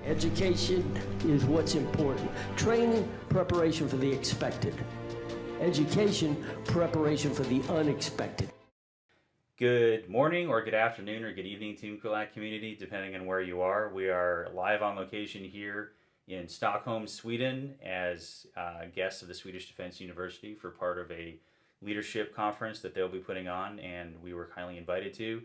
Education is what's important. Training, preparation for the expected. Education, preparation for the unexpected. Good morning or good afternoon or good evening, Team Krulak community, depending on where you are. We are live on location here in Stockholm, Sweden, as guests of the Swedish Defence University for part of a leadership conference that they'll be putting on, and we were kindly invited to.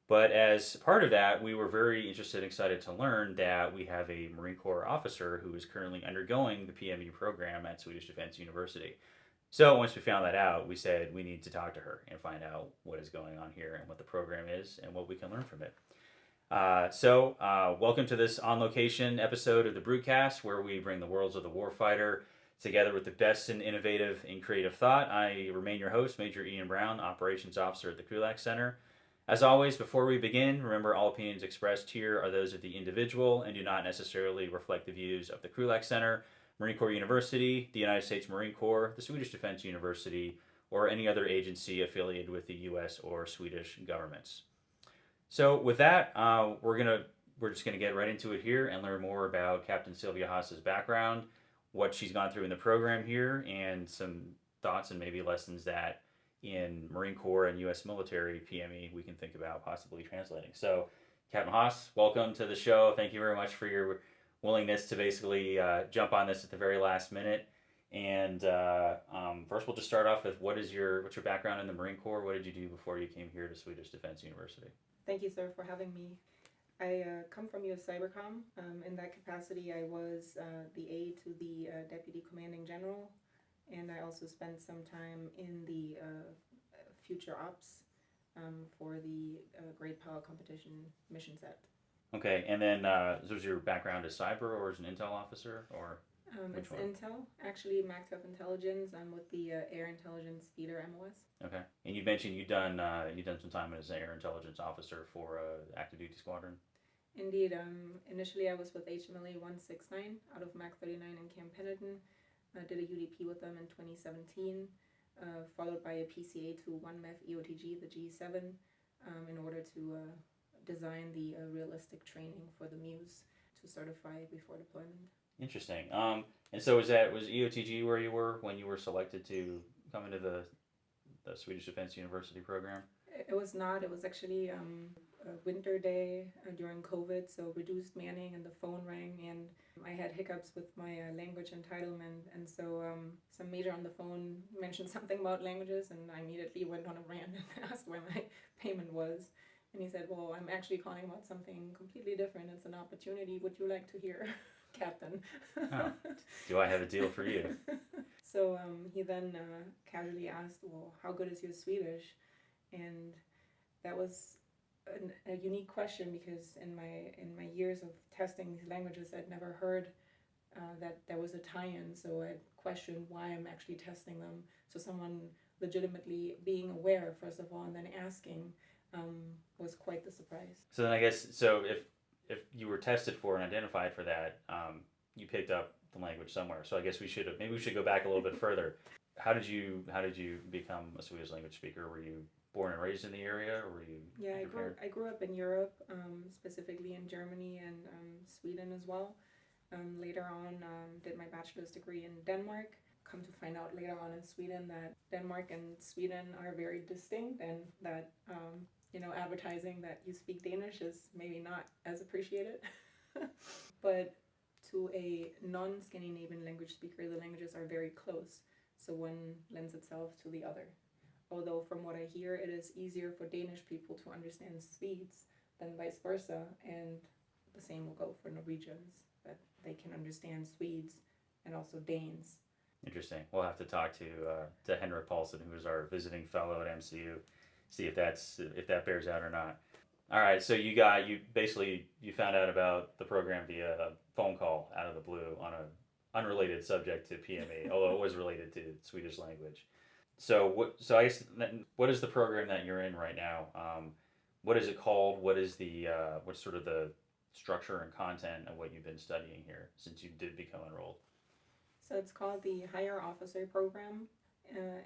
But as part of that, we were very interested and excited to learn that we have a Marine Corps officer who is currently undergoing the PME program at Swedish Defence University. So once we found that out, we said we need to talk to her and find out what is going on here and what the program is and what we can learn from it. Welcome to this on-location episode of the Brewcast, where we bring the worlds of the warfighter together with the best in innovative and creative thought. I remain your host, Major Ian Brown, Operations Officer at the Krulak Center. As always, before we begin, remember all opinions expressed here are those of the individual and do not necessarily reflect the views of the Krulak Center, Marine Corps University, the United States Marine Corps, the Swedish Defence University, or any other agency affiliated with the U.S. or Swedish governments. So with that, we're just gonna get right into it here and learn more about Captain Silvia Haas's background, what she's gone through in the program here, and some thoughts and maybe lessons that in Marine Corps and U.S. military PME we can think about possibly translating. So, Captain Haas, welcome to the show. Thank you very much for your willingness to basically jump on this at the very last minute. And first, we'll just start off with what's your background in the Marine Corps? What did you do before you came here to Swedish Defence University? Thank you, sir, for having me. I come from U.S. Cybercom. In that capacity, I was the aide to the Deputy Commanding General, and I also spent some time in the Future Ops for the Great Power Competition mission set. Okay, and then was your background as cyber or as an intel officer, or it's one? Intel, actually, MACTF Intelligence. I'm with the Air Intelligence Theater MOS. Okay, and you mentioned you've done some time as an Air Intelligence officer for Active Duty Squadron. Indeed. Initially, I was with HMLA 169 out of MAC 39 in Camp Pendleton. I did a UDP with them in 2017, followed by a PCA to 1MEF EOTG, the G7, in order to design the realistic training for the Muse to certify before deployment. Interesting. And so was EOTG where you were when you were selected to come into the Swedish Defence University program? It was not. It was actually a winter day during COVID, so reduced manning and the phone rang, and I had hiccups with my language entitlement, and so some major on the phone mentioned something about languages, and I immediately went on a rant and asked where my payment was. And he said, well, I'm actually calling about something completely different. It's an opportunity. Would you like to hear, Captain? Oh, do I have a deal for you? So he then casually asked, well, how good is your Swedish? And that was a unique question, because in my years of testing these languages, I'd never heard that there was a tie-in. So I questioned why I'm actually testing them. So someone legitimately being aware, first of all, and then asking was quite the surprise. So then I guess, if you were tested for and identified for that, you picked up the language somewhere. So I guess we should go back a little bit further. How did you become a Swedish language speaker? Were you born and raised in the area, or were you? Yeah, I grew up in Europe, specifically in Germany and Sweden as well. Later on, did my bachelor's degree in Denmark. Come to find out later on in Sweden that Denmark and Sweden are very distinct, and that advertising that you speak Danish is maybe not as appreciated. But to a non-Scandinavian language speaker, the languages are very close, so one lends itself to the other. Although from what I hear, it is easier for Danish people to understand Swedes than vice versa, and the same will go for Norwegians, that they can understand Swedes and also Danes. Interesting. We'll have to talk to Henrik Paulsen, who is our visiting fellow at MCU, see if that bears out or not. All right, so you found out about the program via a phone call out of the blue on an unrelated subject to PME, although it was related to Swedish language. So I guess, what is the program that you're in right now? What is it called? What's sort of the structure and content of what you've been studying here since you did become enrolled? So it's called the Higher Officer Program,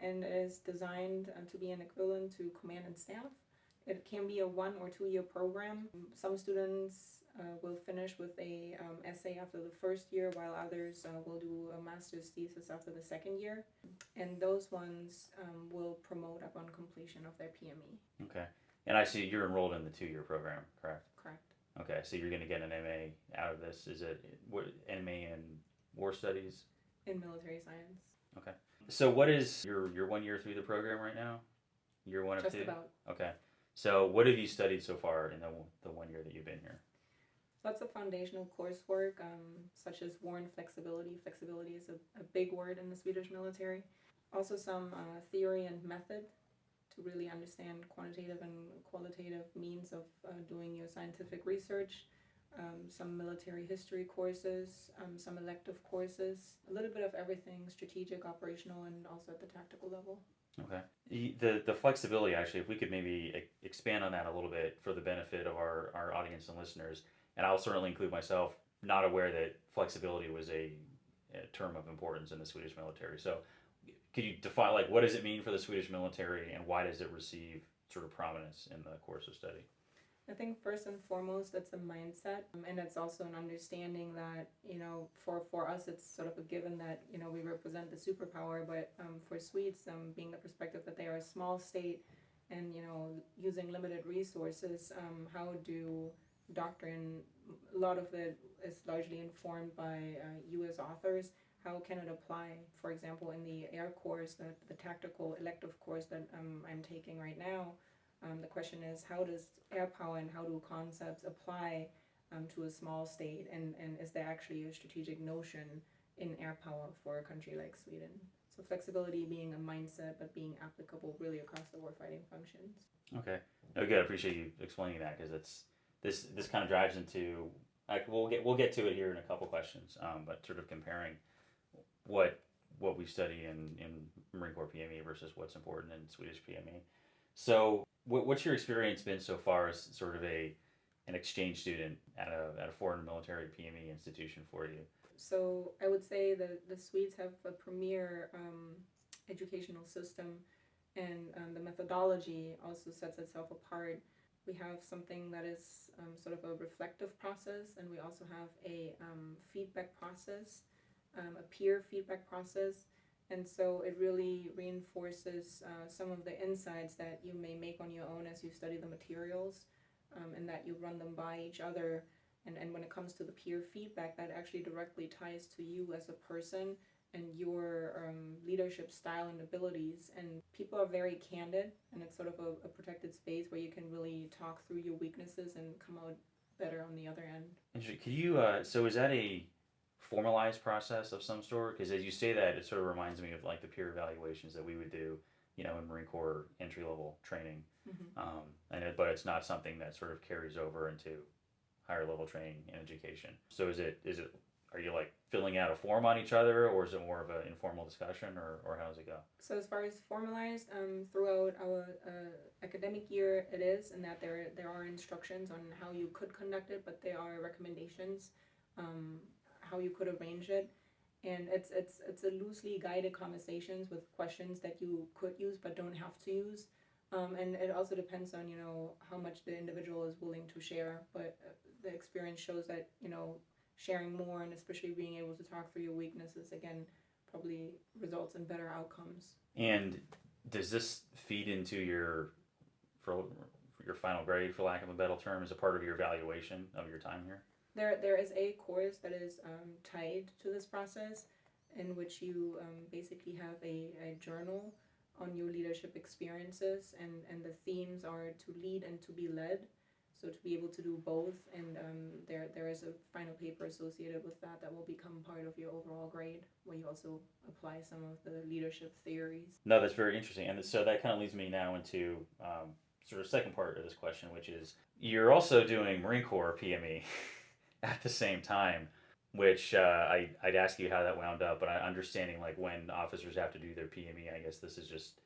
and it is designed to be an equivalent to Command and Staff. It can be a 1 or 2 year program. Some students will finish with a essay after the first year, while others will do a master's thesis after the second year. And those ones will promote upon completion of their PME. Okay. And I see you're enrolled in the 2-year program, correct? Correct. Okay, so you're going to get an MA out of this. Is it what MA in War Studies? In military science. Okay. So what is your 1 year through the program right now? Year one of Just 2? about. Okay. So what have you studied so far in the 1 year that you've been here? Lots of foundational coursework, such as war and flexibility. Flexibility is a big word in the Swedish military. Also some theory and method to really understand quantitative and qualitative means of doing your scientific research. Some military history courses, some elective courses, a little bit of everything, strategic, operational, and also at the tactical level. Okay. The flexibility, actually, if we could maybe expand on that a little bit for the benefit of our audience and listeners, and I'll certainly include myself, not aware that flexibility was a term of importance in the Swedish military. So could you define, like, what does it mean for the Swedish military and why does it receive sort of prominence in the course of study? I think first and foremost, it's a mindset, and it's also an understanding that, for us, it's sort of a given that, we represent the superpower, but for Swedes, being the perspective that they are a small state and, using limited resources, how do doctrine, a lot of it is largely informed by U.S. authors, how can it apply, for example, in the air course, the tactical elective course that I'm taking right now. The question is, how does air power and how do concepts apply to a small state, and is there actually a strategic notion in air power for a country like Sweden? So flexibility being a mindset, but being applicable really across the warfighting functions. Okay. No, good. I appreciate you explaining that, because this kind of drives into, we'll get to it here in a couple questions, but sort of comparing what we study in Marine Corps PME versus what's important in Swedish PME. So what's your experience been so far as sort of an exchange student at a foreign military PME institution for you? So I would say that the Swedes have a premier educational system, and the methodology also sets itself apart. We have something that is sort of a reflective process, and we also have a feedback process, a peer feedback process. And so it really reinforces some of the insights that you may make on your own as you study the materials, and that you run them by each other. And when it comes to the peer feedback, that actually directly ties to you as a person and your leadership style and abilities. And people are very candid, and it's sort of a protected space where you can really talk through your weaknesses and come out better on the other end. Interesting. Could you, so is that a formalized process of some sort? Because as you say that, it sort of reminds me of like the peer evaluations that we would do, in Marine Corps entry level training. Mm-hmm. But it's not something that sort of carries over into higher level training and education. So is it are you like filling out a form on each other, or is it more of an informal discussion, or how does it go? So as far as formalized, throughout our academic year, it is, and that there are instructions on how you could conduct it, but there are recommendations how you could arrange it, and it's a loosely guided conversations with questions that you could use but don't have to use, and it also depends on how much the individual is willing to share. But the experience shows that sharing more, and especially being able to talk through your weaknesses, again, probably results in better outcomes. And does this feed into your final grade, for lack of a better term, as a part of your evaluation of your time here? There is a course that is tied to this process, in which you basically have a journal on your leadership experiences, and the themes are to lead and to be led. So to be able to do both, and there is a final paper associated with that will become part of your overall grade, where you also apply some of the leadership theories. No, that's very interesting. And so that kind of leads me now into sort of second part of this question, which is you're also doing Marine Corps PME at the same time, which I'd ask you how that wound up, but understanding like when officers have to do their PME, I guess this is just,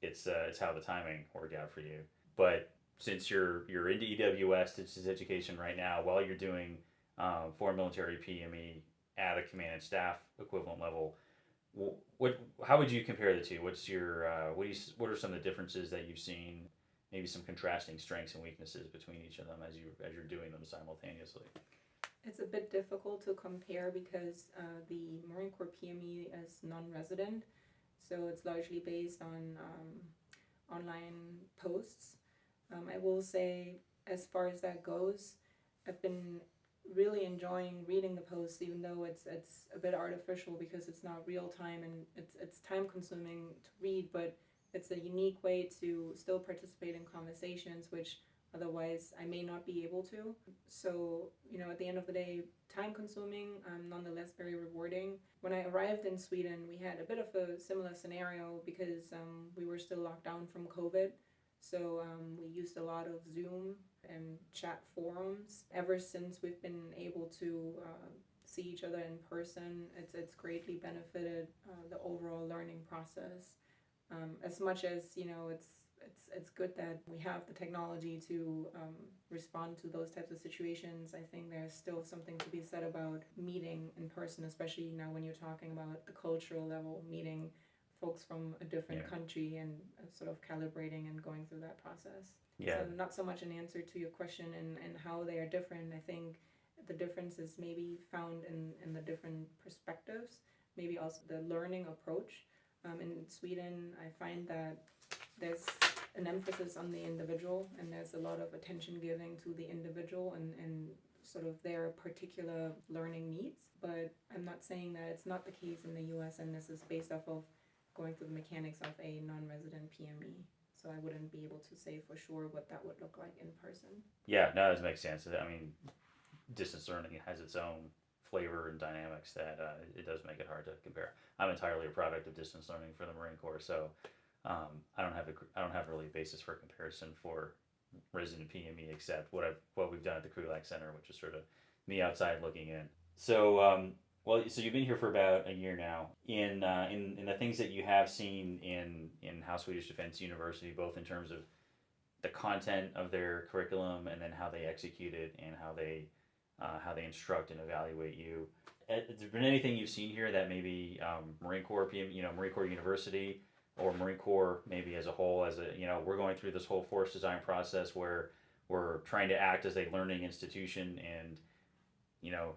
it's how the timing worked out for you. But since you're into EWS, distance education right now, while you're doing foreign military PME at a command and staff equivalent level, how would you compare the two? What's your what are some of the differences that you've seen maybe some contrasting strengths and weaknesses between each of them as you're doing them simultaneously? It's a bit difficult to compare because the Marine Corps PME is non-resident, so it's largely based on online posts. I will say, as far as that goes, I've been really enjoying reading the posts, even though it's a bit artificial because it's not real time and it's time consuming to read, but it's a unique way to still participate in conversations, which otherwise I may not be able to. So, at the end of the day, time consuming, nonetheless very rewarding. When I arrived in Sweden, we had a bit of a similar scenario because we were still locked down from COVID. So we used a lot of Zoom and chat forums. Ever since we've been able to see each other in person, it's greatly benefited the overall learning process. As much as it's good that we have the technology to respond to those types of situations, I think there's still something to be said about meeting in person, especially now when you're talking about the cultural level, meeting folks from a different country and sort of calibrating and going through that process. Yeah. So not so much an answer to your question and how they are different. I think the difference is maybe found in the different perspectives, maybe also the learning approach. In Sweden, I find that there's an emphasis on the individual, and there's a lot of attention giving to the individual and sort of their particular learning needs. But I'm not saying that it's not the case in the US, and this is based off of going through the mechanics of a non-resident PME. So I wouldn't be able to say for sure what that would look like in person. Yeah, no, that makes sense. I mean, distance learning has its own flavor and dynamics that it does make it hard to compare. I'm entirely a product of distance learning for the Marine Corps, so I don't have really a basis for comparison for resident PME except what we've done at the Krulak Center, which is sort of me outside looking in. So so you've been here for about a year now. In the things that you have seen in House Swedish Defence University, both in terms of the content of their curriculum and then how they execute it and how they instruct and evaluate you, has there been anything you've seen here that maybe Marine Corps Marine Corps University or Marine Corps maybe as a whole, we're going through this whole force design process where we're trying to act as a learning institution and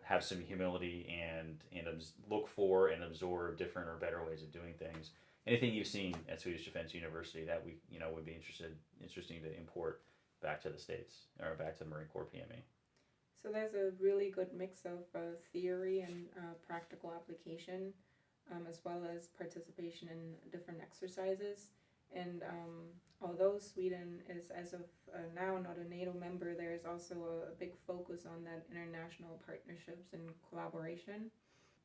have some humility and look for and absorb different or better ways of doing things. Anything you've seen at Swedish Defence University that we would be interesting to import back to the States or back to the Marine Corps PME? So there's a really good mix of theory and practical application, as well as participation in different exercises. And although Sweden is, as of now, not a NATO member, there is also a big focus on that international partnerships and collaboration.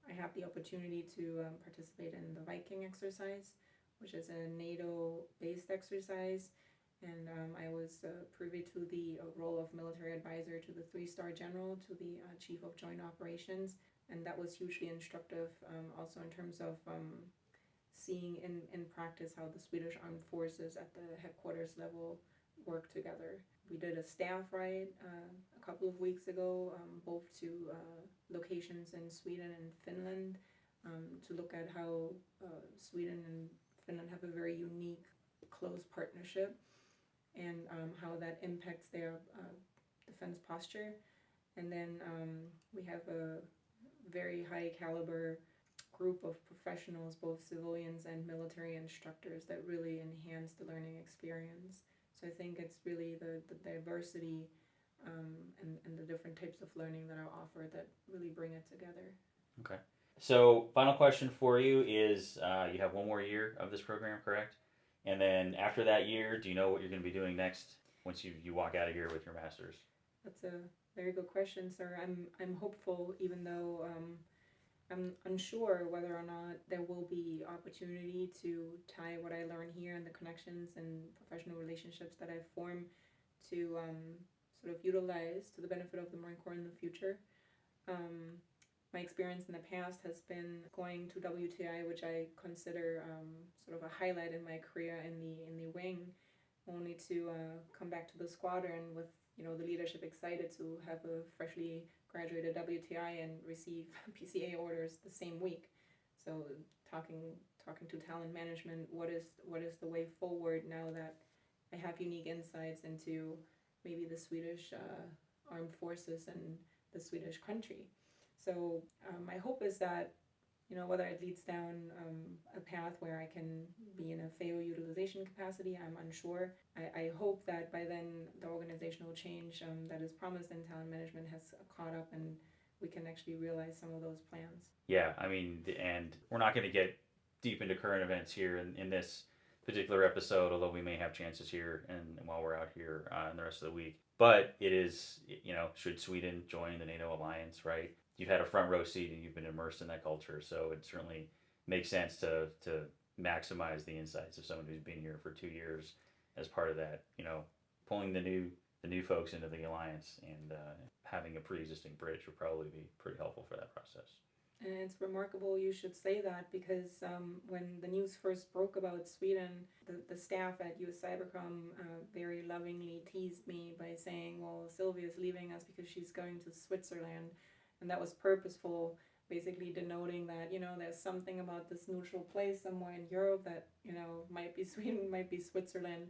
I have the opportunity to participate in the Viking exercise, which is a NATO-based exercise. And I was privy to the role of military advisor to the 3-star general, to the chief of joint operations. And that was hugely instructive, also in terms of seeing in practice how the Swedish Armed Forces at the headquarters level work together. We did a staff ride a couple of weeks ago, both to locations in Sweden and Finland, to look at how Sweden and Finland have a very unique, close partnership and how that impacts their defense posture. And then we have a very high caliber group of professionals, both civilians and military instructors, that really enhance the learning experience. So I think it's really the diversity and the different types of learning that are offered that really bring it together. Okay. So final question for you is, you have one more year of this program, correct? And then after that year, do you know what you're going to be doing next once you walk out of here with your master's? That's a very good question, sir. I'm hopeful, even though I'm unsure whether or not there will be opportunity to tie what I learn here and the connections and professional relationships that I've formed to sort of utilize to the benefit of the Marine Corps in the future. My experience in the past has been going to WTI, which I consider sort of a highlight in my career in the wing, only to come back to the squadron with the leadership excited to have a freshly graduated WTI and receive PCA orders the same week. So talking to talent management, what is the way forward now that I have unique insights into maybe the Swedish armed forces and the Swedish country. So my hope is that, whether it leads down a path where I can be in a FAO utilization capacity, I'm unsure. I hope that by then the organizational change that is promised in talent management has caught up and we can actually realize some of those plans. Yeah, I mean, and we're not going to get deep into current events here in this particular episode, although we may have chances here and while we're out here in the rest of the week. But it is, should Sweden join the NATO alliance, right? You've had a front row seat and you've been immersed in that culture, so it certainly makes sense to maximize the insights of someone who's been here for 2 years as part of that, pulling the new folks into the alliance and having a pre-existing bridge would probably be pretty helpful for that process. And it's remarkable you should say that because when the news first broke about Sweden, the staff at US Cybercom very lovingly teased me by saying, well, Silvia's leaving us because she's going to Switzerland. And that was purposeful, basically denoting that, there's something about this neutral place somewhere in Europe that, might be Sweden, might be Switzerland.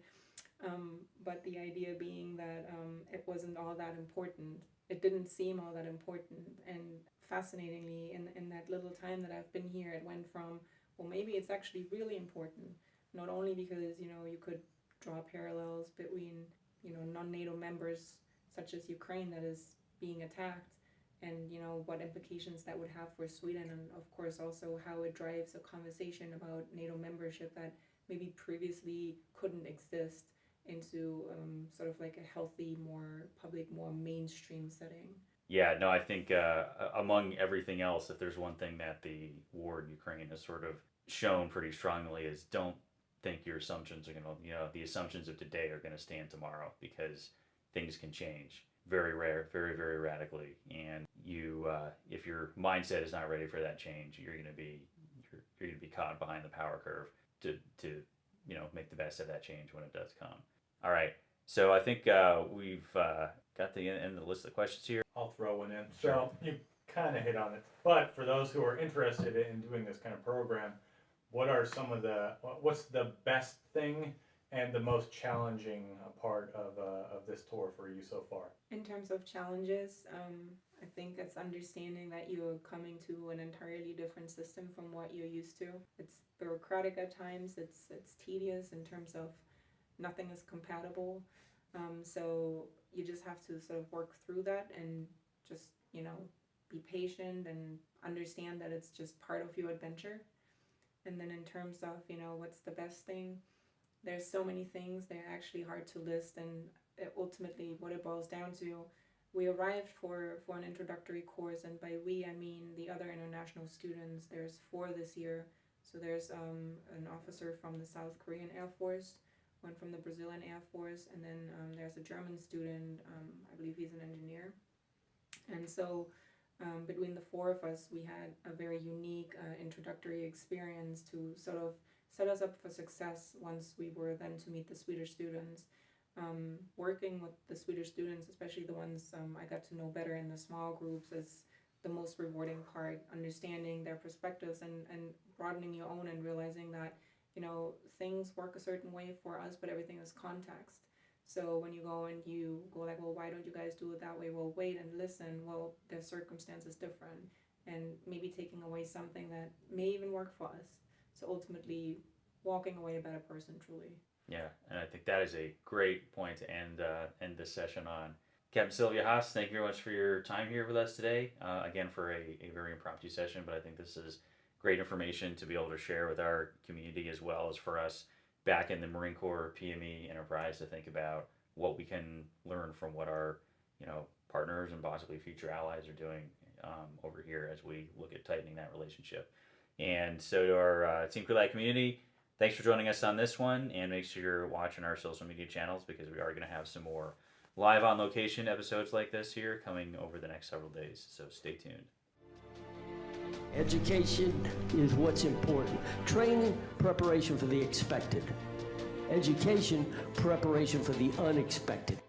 But the idea being that it wasn't all that important. It didn't seem all that important. And fascinatingly, in that little time that I've been here, it went from, well, maybe it's actually really important. Not only because, you could draw parallels between, non-NATO members such as Ukraine that is being attacked, and what implications that would have for Sweden, and of course also how it drives a conversation about NATO membership that maybe previously couldn't exist into sort of like a healthy, more public, more mainstream setting. Yeah, no, I think among everything else, if there's one thing that the war in Ukraine has sort of shown pretty strongly is don't think your assumptions are going to, the assumptions of today are going to stand tomorrow, because things can change very very radically, and you if your mindset is not ready for that change, you're going to be caught behind the power curve to make the best of that change when it does come. All right, so I think we've got the end of the list of questions here. I'll throw one in. Sure. So you kind of hit on it, but for those who are interested in doing this kind of program, what's the best thing and the most challenging part of this tour for you so far? In terms of challenges, I think it's understanding that you're coming to an entirely different system from what you're used to. It's bureaucratic at times, it's tedious in terms of nothing is compatible. So you just have to sort of work through that and just, be patient and understand that it's just part of your adventure. And then in terms of, what's the best thing, there's so many things, they're actually hard to list, and ultimately what it boils down to, we arrived for an introductory course, and by we I mean the other international students. There's 4 this year. So there's an officer from the South Korean Air Force, one from the Brazilian Air Force, and then there's a German student, I believe he's an engineer. And so between the 4 of us, we had a very unique introductory experience to sort of set us up for success once we were then to meet the Swedish students. Working with the Swedish students, especially the ones I got to know better in the small groups, is the most rewarding part, understanding their perspectives and broadening your own and realizing that, things work a certain way for us, but everything is context. So when you go and you go like, well, why don't you guys do it that way? Well, wait and listen. Well, their circumstances different, and maybe taking away something that may even work for us. So ultimately, walking away a better person, truly. Yeah, and I think that is a great point to end this session on. Captain Silvia Haas, thank you very much for your time here with us today. Again, for a very impromptu session, but I think this is great information to be able to share with our community, as well as for us back in the Marine Corps PME enterprise to think about what we can learn from what our partners and possibly future allies are doing over here as we look at tightening that relationship. And so to our Team Krulak community, thanks for joining us on this one, and make sure you're watching our social media channels, because we are going to have some more live on location episodes like this here coming over the next several days, so stay tuned. Education is what's important. Training, preparation for the expected. Education, preparation for the unexpected.